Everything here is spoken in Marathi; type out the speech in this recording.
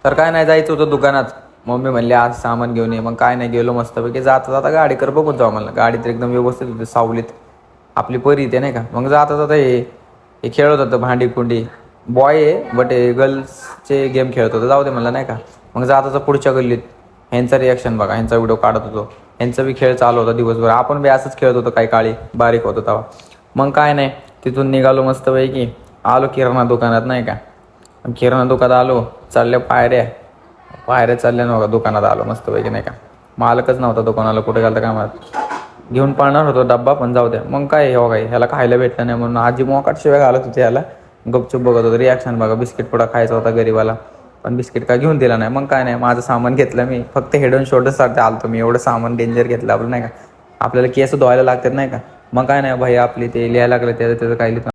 तर काय नाही, जायचं होतं दुकानात. मम्मी म्हणली आज सामान घेऊन ये. मग काय नाही, गेलो मस्तपैकी. जाता जाता गाडीकर बघून जाऊ म्हणलं. गाडी तर एकदम व्यवस्थित होती, सावलीत आपली परी इथे नाही का. मग जाता जाता हे खेळत होतं भांडी कुंडी. बॉय आहे बट हे गर्ल्सचे गेम खेळत होतं. जाऊ दे म्हणलं नाही का. मग जाताचा पुढच्या गल्लीत ह्यांचा रिॲक्शन बघा, ह्यांचा व्हिडिओ काढत होतो. ह्यांचा बी खेळ चालू होता दिवसभर. आपण बी असंच खेळत होतो काही काळी, बारीक होतो तेव्हा. मग काय नाही, तिथून निघालो मस्तपैकी. आलो किराणा दुकानात नाही का. किराणा दुकानात आलो, चालल्या पायऱ्या चालल्या नव्हता. दुकानात आलो मस्तपैकी नाही का. मालकच नव्हता दुकानाला, कुठे गेला काय माहित. घेऊन पाळणार होतो डब्बा, पण जाऊ द्या. मग काय हो काय, ह्याला खायला भेटलं नाही म्हणून आजी मोकाट शिवाय घालत होती ह्याला. गपचूप बघत होतं. रिॲक्शन बघा, बिस्किट पुडा खायचा होता गरीबाला, पण बिस्किट काय घेऊन दिला नाही. मग काय नाही, माझं सामान घेतलं मी. फक्त हेड अँड शोल्डर्ससाठी आलतो मी. एवढं सामान डेंजर घेतलं आपलं नाही का. आपल्याला केस धुवायला लागतात नाही का. मग काय नाही भाई, आपली ते लिहायला लागलं त्याचं काही लिहितो